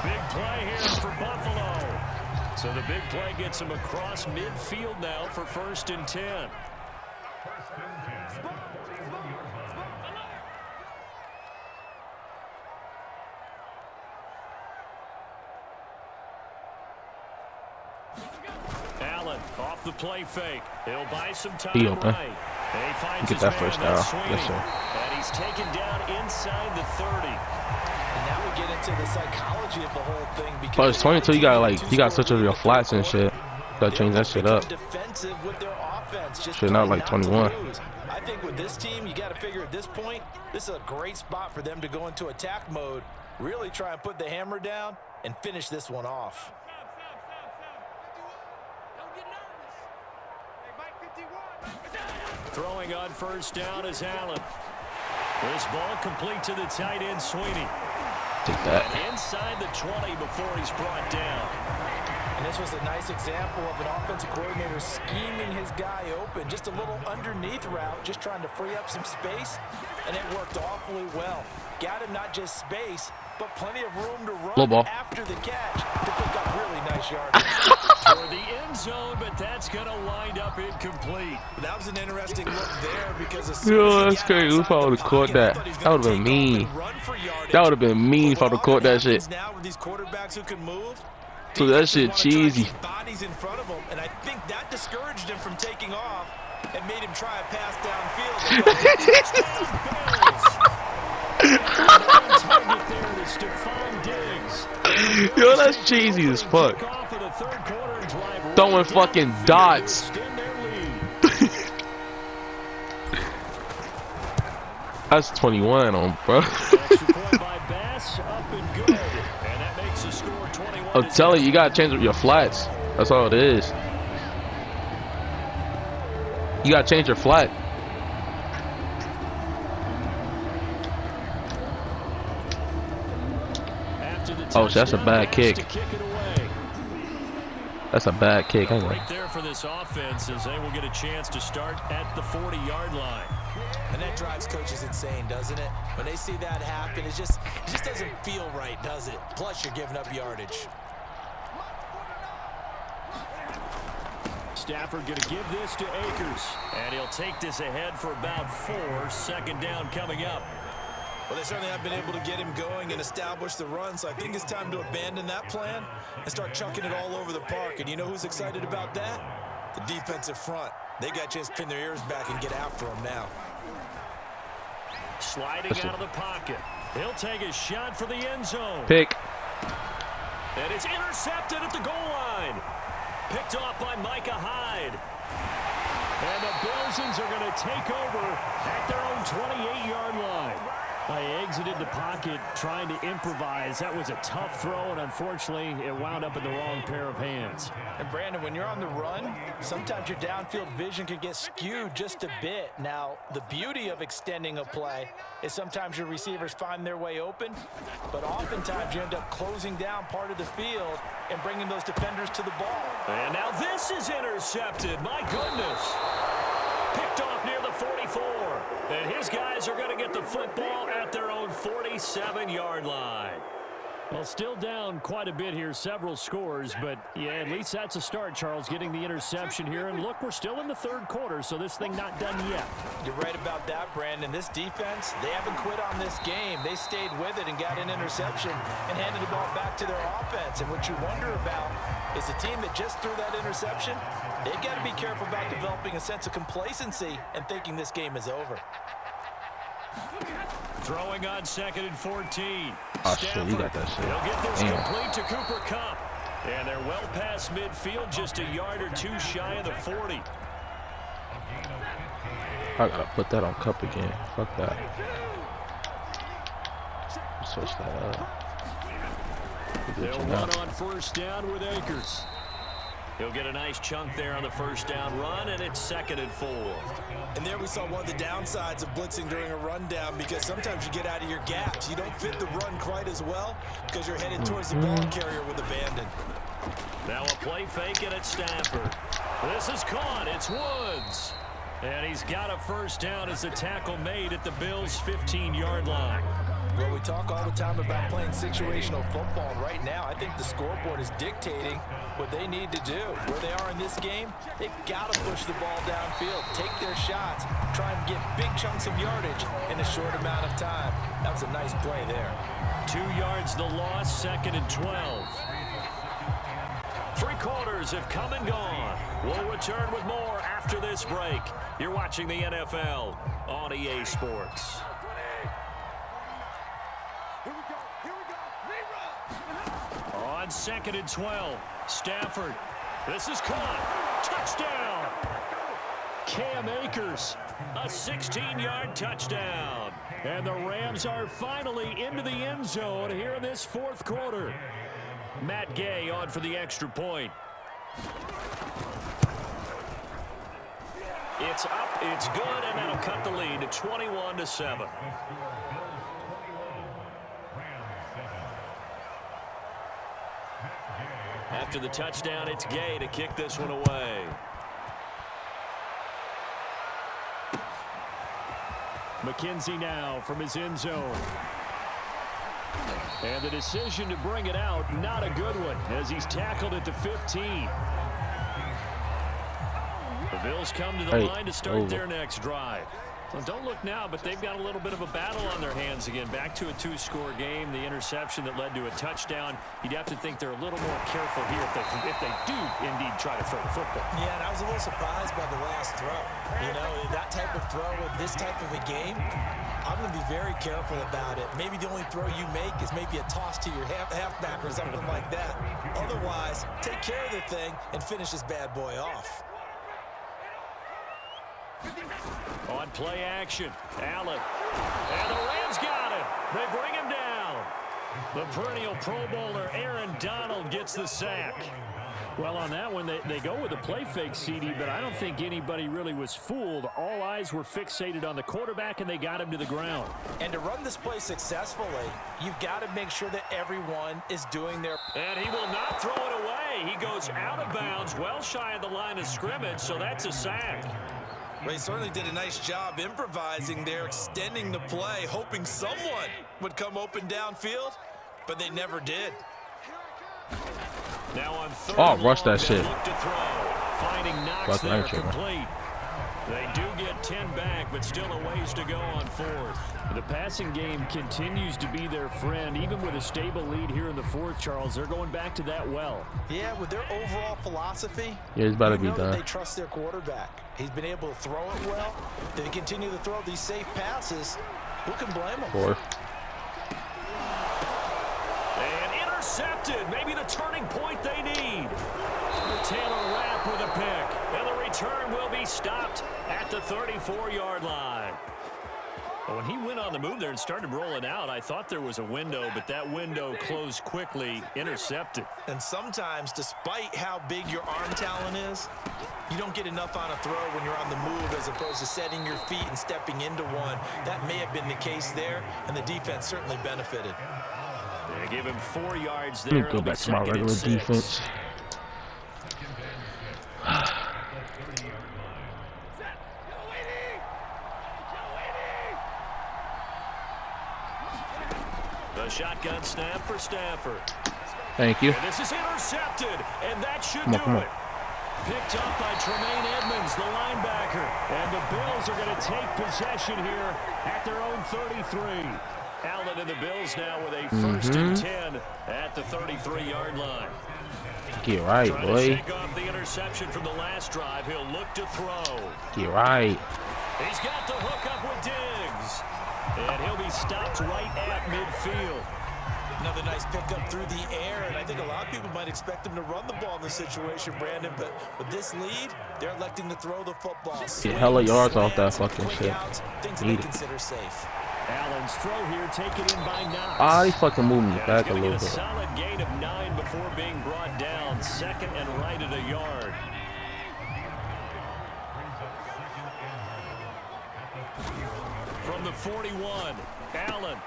Big play here for Buffalo. So the big play gets him across midfield now for 1st and 10. Allen off the play fake. He'll buy some time right. He finds get that first down. Yes, sir. And he's taken down inside the 30. And now we get into the psychology of the whole thing. Because but it's 22. You got such your flats and shit. You gotta change that shit up. Defensive with their offense. Just shit, not like 21. I think with this team, you got to figure at this point, this is a great spot for them to go into attack mode, really try and put the hammer down and finish this one off. Throwing on 1st down is Allen. This ball complete to the tight end, Sweeney. Take that. And inside the 20 before he's brought down. And this was a nice example of an offensive coordinator scheming his guy open. Just a little underneath route, just trying to free up some space. And it worked awfully well. Got him not just space, but plenty of room to run after the catch to pick up really nice yardage. For the end zone, but that's going to wind up incomplete. That was an interesting look there because that's crazy. If I would have caught that, that would have been mean. That would have been mean if I would have caught that shit. Now with these quarterbacks who can move, so that shit cheesy. Bodies in front of him, and I think that discouraged him from taking off and made him try a pass downfield. Yo, that's cheesy as fuck. Throwing fucking dots. That's 21 on, bro. I'm telling you, you gotta change your flats. That's all it is. You gotta change your flat. Oh, that's a bad kick. That's a bad kick. Right there for this offense as they will get a chance to start at the 40-yard line. And that drives coaches insane, doesn't it? When they see that happen, it just doesn't feel right, does it? Plus, you're giving up yardage. Stafford going to give this to Akers. And he'll take this ahead for about 4. 2nd down coming up. Well, they certainly have been able to get him going and establish the run, so I think it's time to abandon that plan and start chucking it all over the park. And you know who's excited about that? The defensive front. They got a chance to pin their ears back and get after him now. Sliding out of the pocket. He'll take a shot for the end zone. Pick. And it's intercepted at the goal line. Picked off by Micah Hyde. And the Bills are going to take over at their own 28-yard line. I exited the pocket trying to improvise. That was a tough throw, and unfortunately, it wound up in the wrong pair of hands. And Brandon, when you're on the run, sometimes your downfield vision can get skewed just a bit. Now, the beauty of extending a play is sometimes your receivers find their way open, but oftentimes you end up closing down part of the field and bringing those defenders to the ball. And now this is intercepted. My goodness. Picked off near the 44. And his guys are going to get the football at their own 47-yard line. Well, still down quite a bit here, several scores, but yeah, at least that's a start, Charles, getting the interception here. And look, we're still in the 3rd quarter, so this thing not done yet. You're right about that, Brandon. This defense, they haven't quit on this game. They stayed with it and got an interception and handed the ball back to their offense. And what you wonder about is the team that just threw that interception, they've got to be careful about developing a sense of complacency and thinking this game is over. Throwing on 2nd and 14. Oh, shit, you got that shit. He'll get this complete to Cooper Kupp. And they're well past midfield, just a yard or 2 shy of the 40. I gotta put that on Kupp again. Fuck that. Switch that up. They'll run on 1st down with Akers. He'll get a nice chunk there on the 1st down run, and it's 2nd and 4. And there we saw one of the downsides of blitzing during a rundown, because sometimes you get out of your gaps. You don't fit the run quite as well because you're headed towards the ball carrier with abandon. Now a play fake, and it's Stafford. This is caught. It's Woods. And he's got a 1st down as the tackle made at the Bills' 15-yard line. Well, we talk all the time about playing situational football. And right now, I think the scoreboard is dictating what they need to do. Where they are in this game, they've got to push the ball downfield, take their shots, try and get big chunks of yardage in a short amount of time. That was a nice play there. 2 yards the loss, 2nd and 12. 3 quarters have come and gone. We'll return with more after this break. You're watching the NFL on EA Sports. On 2nd and 12, Stafford. This is caught. Touchdown. Cam Akers, a 16-yard touchdown. And the Rams are finally into the end zone here in this 4th quarter. Matt Gay on for the extra point. It's up, it's good, and that'll cut the lead to 21-7. After the touchdown, it's Gay to kick this one away. McKenzie now from his end zone. And the decision to bring it out, not a good one, as he's tackled at the 15. The Bills come to the line to start their next drive. Well, don't look now, but they've got a little bit of a battle on their hands again. Back to a 2-score game. The interception that led to a touchdown. You'd have to think they're a little more careful here if they do indeed try to throw the football. Yeah, and I was a little surprised by the last throw. You know, that type of throw in this type of a game, I'm going to be very careful about it. Maybe the only throw you make is maybe a toss to your halfback or something like that. Otherwise, take care of the thing and finish this bad boy off. On play action, Allen. And the Rams got him. They bring him down. The perennial Pro Bowler Aaron Donald gets the sack. Well, on that one, they go with a play fake, CD, but I don't think anybody really was fooled. All eyes were fixated on the quarterback, and they got him to the ground. And to run this play successfully, you've got to make sure that everyone is doing their... And he will not throw it away. He goes out of bounds, well shy of the line of scrimmage, so that's a sack. They certainly did a nice job improvising there, extending the play, hoping someone would come open downfield, but they never did. Now on 3rd rush that shit. Look to throw. Finding Knox there complete. They do get 10 back, but still a ways to go on 4th. The passing game continues to be their friend. Even with a stable lead here in the 4th, Charles, they're going back to that well. Yeah, with their overall philosophy, yeah, it's about to be done. They trust their quarterback. He's been able to throw it well. They continue to throw these safe passes. Who can blame them? 4th. And intercepted. Maybe the turning point they need. Taylor Rapp with a pick. And the return will be stopped at the 34-yard line. When he went on the move there and started rolling out, I thought there was a window, but that window closed quickly, intercepted. And sometimes, despite how big your arm talent is, you don't get enough on a throw when you're on the move as opposed to setting your feet and stepping into one. That may have been the case there, and the defense certainly benefited. They give him 4 yards there. Go back to my regular defense. The shotgun snap for Stafford. Thank you. And this is intercepted, and that should do it. Picked up by Tremaine Edmonds, the linebacker. And the Bills are going to take possession here at their own 33. Allen and the Bills now with a 1st and 10 at the 33-yard line. Get right, Trying boy. to shake off the interception from the last drive. He'll look to throw. Get right. He's got the hook up with Diggs. And he'll be stopped right at midfield. Another nice pickup through the air, and I think a lot of people might expect him to run the ball in this situation, Brandon, but with this lead, they're electing to throw the football. Get hella yards off that fucking shit. Things that they consider safe. Allen's throw here taken in by Knox. Ah, he fucking moved me back a little get a bit. solid gain of 9 before being brought down. 2nd and right at a yard. From the 41, Allen.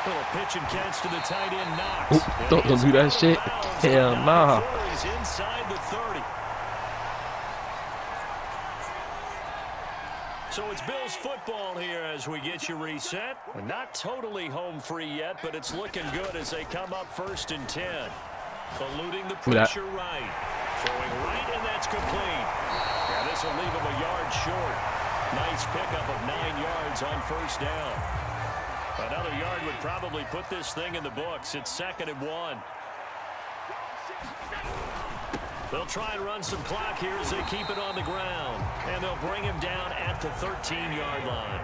Little pitch and catch to the tight end, Knox. Oop, don't do that shit. Hell nah. He's inside the 30. So it's Bills football here as we get you reset. We're not totally home free yet, but it's looking good as they come up 1st and 10. Eluding the pressure right. Throwing right, and that's complete. Yeah, this will leave him a yard short. Nice pickup of 9 yards on 1st down. Another yard would probably put this thing in the books. It's 2nd and 1. They'll try and run some clock here as they keep it on the ground. And they'll bring him down at the 13-yard line.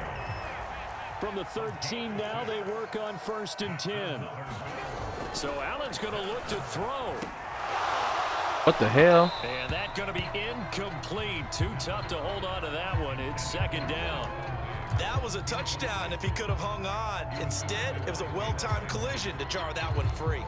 From the 13 now, they work on 1st and 10. So Allen's going to look to throw. What the hell? And that's going to be incomplete. Too tough to hold on to that one. It's 2nd down. That was a touchdown if he could have hung on. Instead, it was a well-timed collision to jar that one free.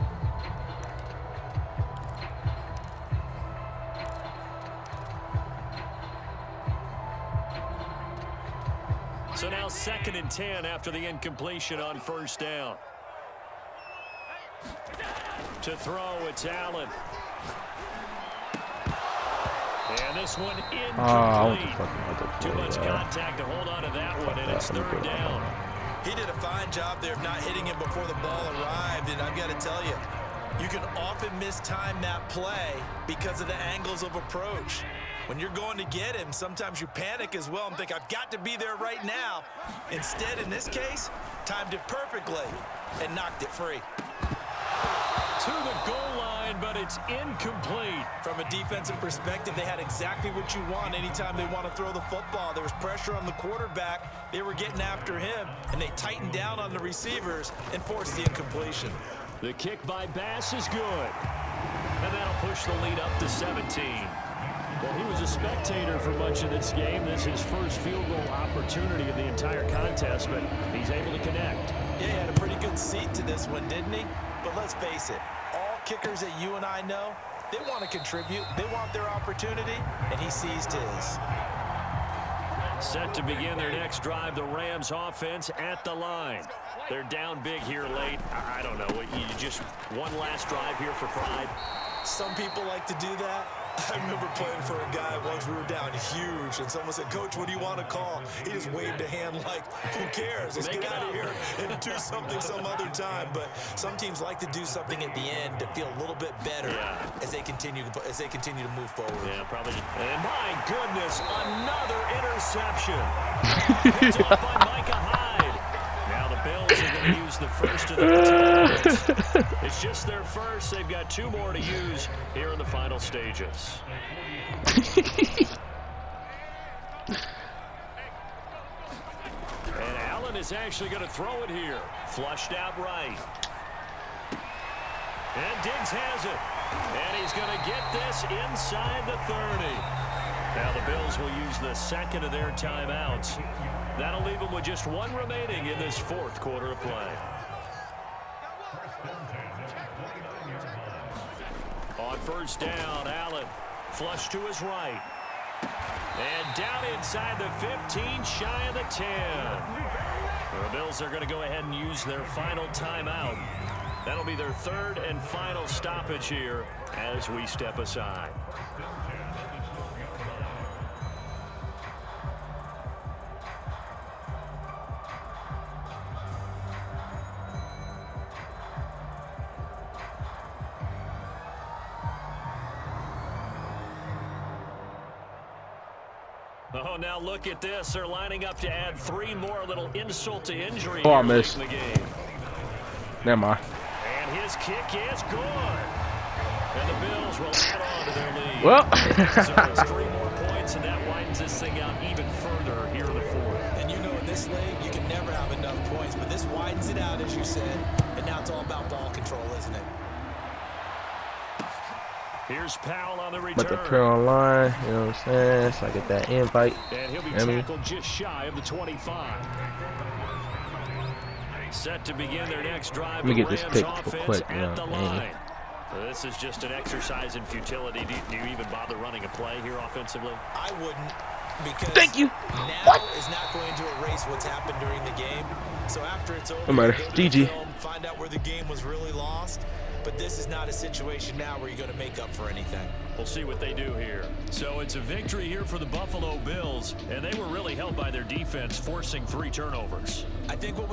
So now 2nd and 10 after the incompletion on 1st down. To throw, it's Allen. And this one incomplete. Too much contact to hold on to that one, and it's 3rd down. He did a fine job there of not hitting him before the ball arrived, and I've got to tell you, you can often mistime that play because of the angles of approach. When you're going to get him, sometimes you panic as well and think, I've got to be there right now. Instead, in this case, timed it perfectly and knocked it free. To the goal line, but it's incomplete. From a defensive perspective, they had exactly what you want anytime they want to throw the football. There was pressure on the quarterback. They were getting after him, and they tightened down on the receivers and forced the incompletion. The kick by Bass is good. And that'll push the lead up to 17. Well, he was a spectator for much of this game. This is his first field goal opportunity of the entire contest, but he's able to connect. Yeah, he had a pretty good seat to this one, didn't he? But let's face it, all kickers that you and I know, they want to contribute. They want their opportunity, and he seized his. Set to begin their next drive, the Rams offense at the line. They're down big here late. I don't know. You just one last drive here for pride. Some people like to do that. I remember playing for a guy once. We were down huge, and someone said, Coach, what do you want to call? He just waved a hand like, who cares? Let's get out of here and do something some other time. But some teams like to do something at the end to feel a little bit better as they continue to move forward. Yeah, probably. And my goodness, another interception. Picked off by Micah Hyde. Now the Bills are going to use the first of their timeouts. It's just their first. They've got 2 more to use here in the final stages. And Allen is actually going to throw it here. Flushed out right. And Diggs has it. And he's going to get this inside the 30. Now the Bills will use the 2nd of their timeouts. That'll leave them with just 1 remaining in this 4th quarter of play. On 1st down, Allen flush to his right. And down inside the 15, shy of the 10. The Bills are going to go ahead and use their final timeout. That'll be their 3rd and final stoppage here as we step aside. Oh, now look at this. They're lining up to add 3 more, little insult to injury. Oh, I missed. The game. Never mind. And his kick is good. And the Bills will add on to their lead. Well. So it's 3 more points, and that widens this thing out even further here in the 4th. And you know, in this league, you can never have enough points, but this widens it out, as you said. And now it's all about ball control, isn't it? Here's Powell on the return. But the prayer online, you know what I'm saying? So I get that invite. And he'll be tackled just shy of the 25. Set to begin their next drive. Let me get the this Rams pick offense real quick, at the line. This is just an exercise in futility. Do you even bother running a play here offensively? I wouldn't, because thank you. Now is not going to erase what's happened during the game. So after it's over, no matter. go to GG. the film, find out where the game was really lost. But this is not a situation now where you're going to make up for anything. We'll see what they do here. So it's a victory here for the Buffalo Bills, and they were really helped by their defense forcing 3 turnovers. I think what we